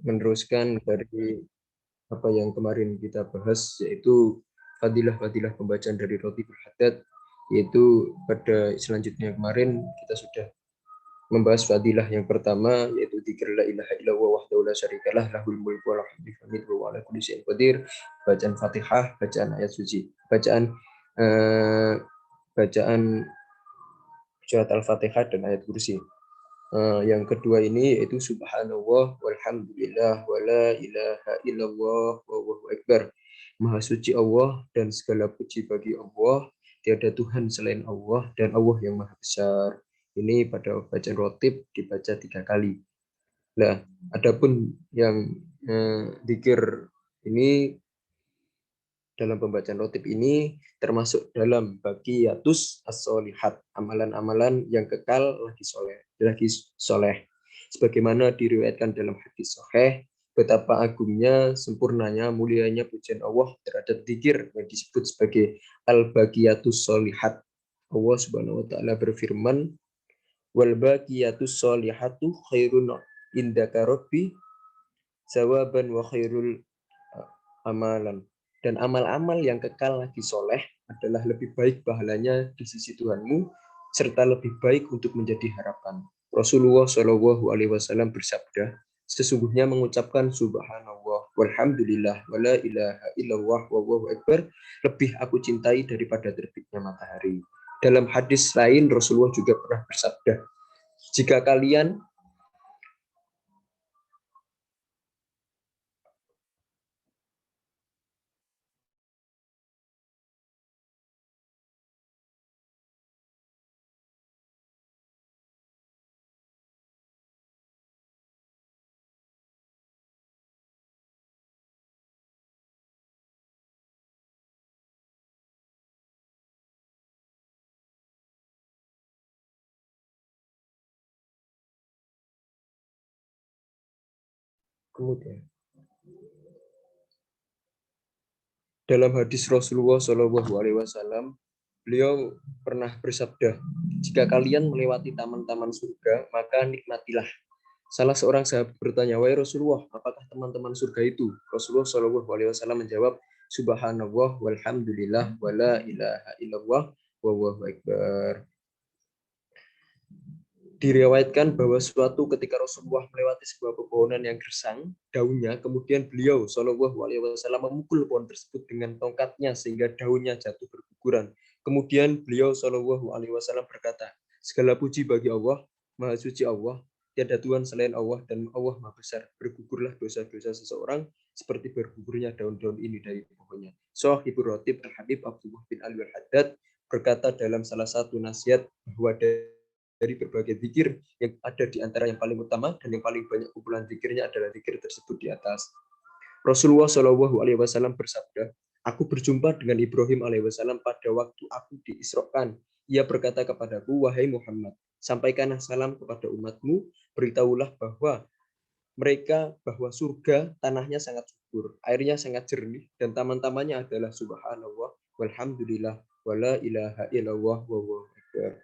meneruskan dari apa yang kemarin kita bahas, yaitu fadilah-fadilah pembacaan dari Rotibul Haddad, yaitu pada selanjutnya kemarin kita sudah membahas fadilah yang pertama, yaitu dzikir la ilaha illallah wahdahu la syarikalah lahul mulku wa lahul hamdu wa ala kulli syai'in qadir, bacaan Fatihah, bacaan ayat suci, eh, bacaan surat Al-Fatihah dan ayat kursi. Yang kedua ini yaitu subhanallah walhamdulillah wala ilaha illallah wallahu akbar. Maha suci Allah dan segala puji bagi Allah, tiada Tuhan selain Allah dan Allah yang maha besar. Ini pada bacaan rotib dibaca 3 kali. Nah, adapun yang dzikir ini dalam pembacaan rotib ini termasuk dalam baqiyatus as-solihat, amalan-amalan yang kekal lagi soleh. Sebagaimana diriwayatkan dalam hadis sahih, betapa agungnya, sempurnanya, mulianya pujian Allah terhadap dzikir yang disebut sebagai al-baqiyatus solihat. Allah Subhanahu wa taala berfirman, wal baqiyatus solihatu khairun indaka rabbi sawaban wa khairul amalan. Dan amal-amal yang kekal lagi soleh adalah lebih baik pahalanya di sisi Tuhanmu, serta lebih baik untuk menjadi harapan. Rasulullah Shallallahu Alaihi Wasallam bersabda, sesungguhnya mengucapkan subhanallah walhamdulillah wala ilaha illallah wallahu akbar lebih aku cintai daripada terbitnya matahari. Dalam hadis lain Rasulullah juga pernah bersabda, jika kalian kemudian dalam hadis Rasulullah Shallallahu Alaihi Wasallam, beliau pernah bersabda, jika kalian melewati taman-taman surga, maka nikmatilah. Salah seorang sahabat bertanya, wahai Rasulullah, apakah teman-teman surga itu? Rasulullah Shallallahu Alaihi Wasallam menjawab, subhanallah walhamdulillah wala ilaha illallah wallahu akbar. Diriwayatkan bahwa suatu ketika Rasulullah melewati sebuah pepohonan yang gersang daunnya, kemudian beliau Shallallahu Alaihi Wasallam memukul pohon tersebut dengan tongkatnya sehingga daunnya jatuh berguguran. Kemudian beliau Shallallahu Alaihi Wasallam berkata, segala puji bagi Allah, maha suci Allah, tiada Tuhan selain Allah dan Allah maha besar. Bergugurlah dosa-dosa seseorang seperti bergugurnya daun-daun ini dari pohonnya. Shahibur Rotib Al-Habib Abdullah bin Ali Al-Haddad berkata dalam salah satu nasihat bahwa dari berbagai zikir yang ada di antara yang paling utama dan yang paling banyak kumpulan zikirnya adalah zikir tersebut di atas. Rasulullah Shallallahu Alaihi Wasallam bersabda, aku berjumpa dengan Ibrahim Alaihi Wasallam pada waktu aku diisrokan. Ia berkata kepadaku, wahai Muhammad, sampaikanlah salam kepada umatmu, beritahulah bahwa surga tanahnya sangat subur, airnya sangat jernih, dan taman-tamannya adalah subhanallah, walhamdulillah, wala ilaha illallah, wallahu akbar.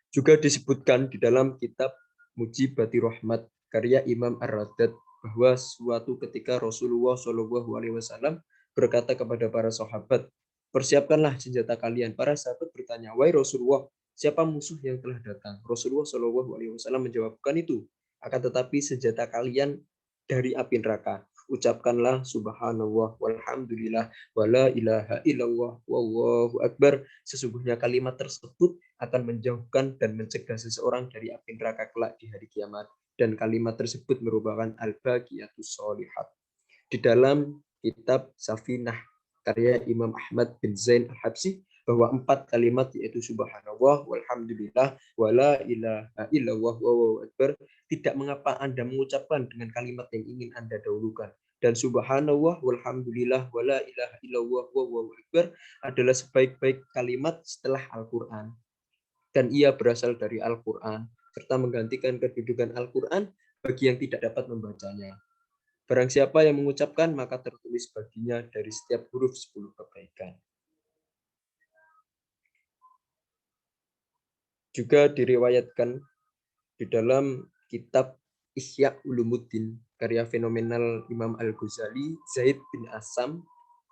Juga disebutkan di dalam kitab Mujibati Rahmat karya Imam Ar-Raddad bahwa suatu ketika Rasulullah Shallallahu Alaihi Wasallam berkata kepada para sahabat, persiapkanlah senjata kalian. Para sahabat bertanya, wahai Rasulullah, siapa musuh yang telah datang? Rasulullah Shallallahu Alaihi Wasallam menjawab, bukan itu, akan tetapi senjata kalian dari api neraka. Ucapkanlah subhanallah walhamdulillah wala ilaha illallah wallahu akbar. Sesungguhnya kalimat tersebut akan menjauhkan dan mencegah seseorang dari api neraka kelak di hari kiamat. Dan kalimat tersebut merupakan al-baqiyatus sholihat. Di dalam kitab Safinah karya Imam Ahmad bin Zain Al-Habsyi bahwa 4 kalimat yaitu subhanallah walhamdulillah wala ilaha illallah wallahu akbar tidak mengapa Anda mengucapkan dengan kalimat yang ingin Anda dahulukan. Dan subhanallah walhamdulillah wala ilaha illallah wallahu akbar adalah sebaik-baik kalimat setelah Al-Qur'an. Dan ia berasal dari Al-Qur'an serta menggantikan kedudukan Al-Qur'an bagi yang tidak dapat membacanya. Barang siapa yang mengucapkan, maka tertulis baginya dari setiap huruf 10 kebaikan. Juga diriwayatkan di dalam kitab Ihya Ulumuddin karya fenomenal Imam Al-Ghazali, Zaid bin Asam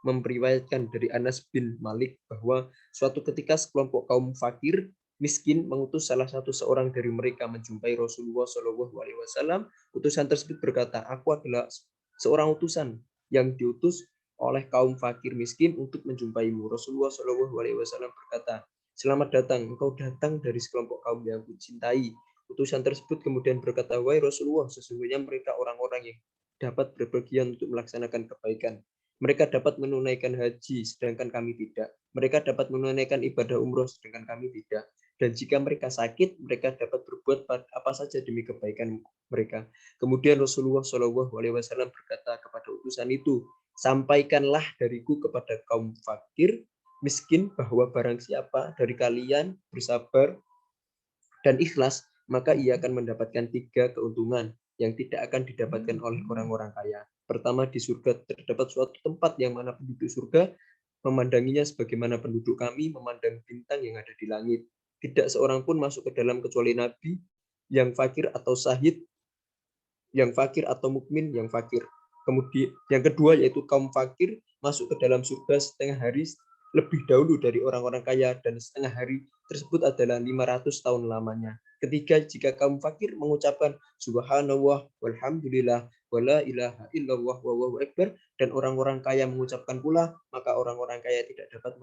memperiwayatkan dari Anas bin Malik bahwa suatu ketika sekelompok kaum fakir miskin mengutus salah satu seorang dari mereka menjumpai Rasulullah Shallallahu Alaihi Wasallam. Utusan tersebut berkata, aku adalah seorang utusan yang diutus oleh kaum fakir miskin untuk menjumpaimu. Rasulullah Shallallahu Alaihi Wasallam berkata, selamat datang, engkau datang dari sekelompok kaum yang kucintai. Utusan tersebut kemudian berkata, wahai Rasulullah, sesungguhnya mereka orang-orang yang dapat berpergian untuk melaksanakan kebaikan. Mereka dapat menunaikan haji, sedangkan kami tidak. Mereka dapat menunaikan ibadah umroh, sedangkan kami tidak. Dan jika mereka sakit, mereka dapat berbuat apa saja demi kebaikan mereka. Kemudian Rasulullah Shallallahu Alaihi Wasallam berkata kepada utusan itu, sampaikanlah dariku kepada kaum fakir, miskin, bahwa barang siapa dari kalian bersabar dan ikhlas, maka ia akan mendapatkan 3 keuntungan yang tidak akan didapatkan oleh orang-orang kaya. Pertama, di surga terdapat suatu tempat yang mana penduduk surga memandanginya sebagaimana penduduk kami memandang bintang yang ada di langit. Tidak seorang pun masuk ke dalam kecuali Nabi, yang fakir atau syahid, yang fakir atau mukmin yang fakir. Kemudian yang kedua yaitu kaum fakir masuk ke dalam surga setengah hari lebih dahulu dari orang-orang kaya, dan setengah hari tersebut adalah 500 tahun lamanya. Ketiga, jika kaum fakir mengucapkan subhanallah walhamdulillah wala ilaha illallah wallahu akbar, dan orang-orang kaya mengucapkan pula, maka orang-orang kaya tidak dapat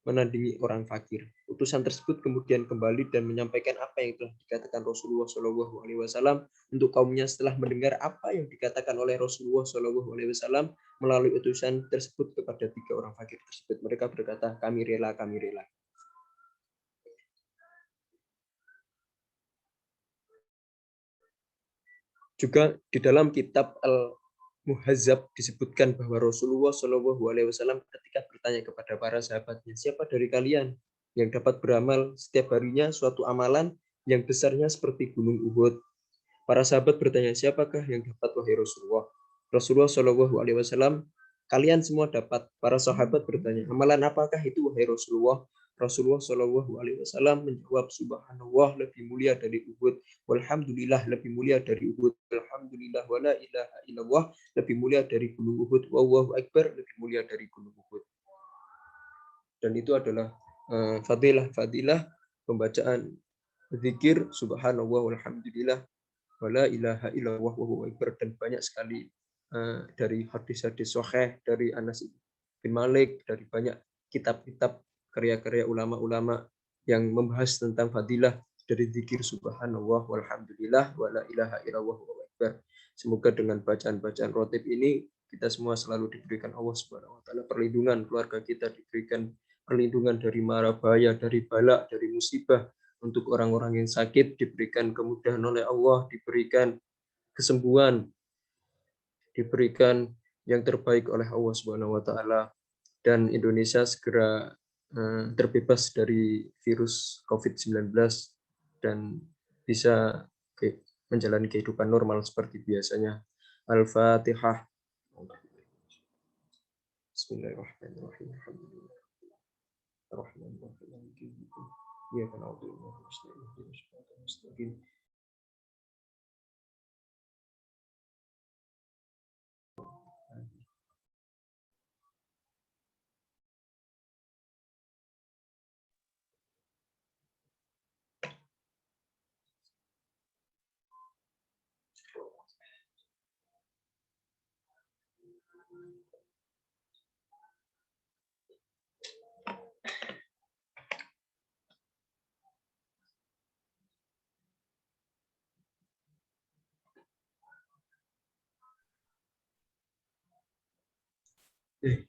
menandingi orang fakir. Utusan tersebut kemudian kembali dan menyampaikan apa yang telah dikatakan Rasulullah Shallallahu Alaihi Wasallam untuk kaumnya. Setelah mendengar apa yang dikatakan oleh Rasulullah Shallallahu Alaihi Wasallam melalui utusan tersebut kepada 3 orang fakir tersebut, mereka berkata, kami rela, kami rela. Juga di dalam kitab Al-Muhazzab disebutkan bahwa Rasulullah Shallallahu Alaihi Wasallam ketika bertanya kepada para sahabatnya, siapa dari kalian yang dapat beramal setiap harinya suatu amalan yang besarnya seperti gunung Uhud? Para sahabat bertanya, siapakah yang dapat, wahai Rasulullah? Rasulullah Shallallahu Alaihi Wasallam, kalian semua dapat. Para sahabat bertanya, amalan apakah itu, wahai Rasulullah? Rasulullah Shallallahu Alaihi Wasallam menjawab, subhanallah lebih mulia dari Uhud, walhamdulillah lebih mulia dari Uhud, alhamdulillah wala ilaha illallah lebih mulia dari gunung Uhud, wallahu akbar lebih mulia dari gunung Uhud. Dan itu adalah fadilah pembacaan zikir subhanallah walhamdulillah wala ilaha illallah wallahu akbar, dan banyak sekali dari hadis-hadis sahih dari Anas bin Malik, dari banyak kitab-kitab karya-karya ulama-ulama yang membahas tentang fadilah dari zikir subhanallah walhamdulillah wala ilaha illallah wallahu akbar. Semoga dengan bacaan-bacaan rotib ini kita semua selalu diberikan Allah Subhanahu wa taala perlindungan, keluarga kita diberikan perlindungan dari mara bahaya, dari bala, dari musibah. Untuk orang-orang yang sakit diberikan kemudahan oleh Allah, diberikan kesembuhan, diberikan yang terbaik oleh Allah Subhanahu wa taala, dan Indonesia segera terbebas dari virus COVID-19 dan bisa menjalani kehidupan normal seperti biasanya. Al-Fatihah. Bismillahirrahmanirrahim. Alhamdulillah. Ar-Rahmanir-Rahim. Iyyaka na'budu wa iyyaka nasta'in.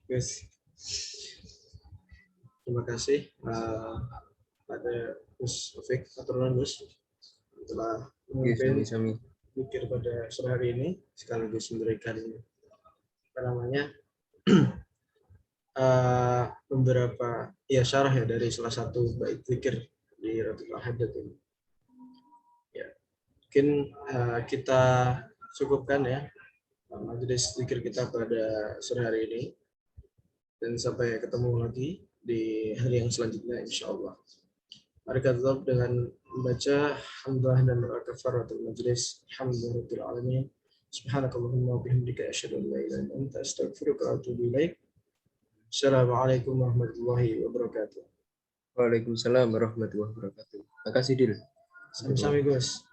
Guys, terima kasih pada Gus Taufik Aturan Gus telah memimpin mikir pada sore hari ini, sekaligus memberikan apa namanya beberapa syarah ya dari salah satu bait zikir di Ratul Haddad ini. Ya, mungkin kita cukupkan ya majelis zikir kita pada sore hari ini, dan sampai ketemu lagi di hari yang selanjutnya insyaallah. Mari kita tutup dengan membaca hamdah dan doa kafaratul majelis. Alhamdulillahirabbil alamin. Subhanakallahumma wa bihamdika asyhadu an la ilaha illa anta astaghfiruka wa atubu ilaik. Assalamualaikum warahmatullahi wabarakatuh. Waalaikumsalam warahmatullahi wabarakatuh. Makasih Dil. Sami-sami Gus.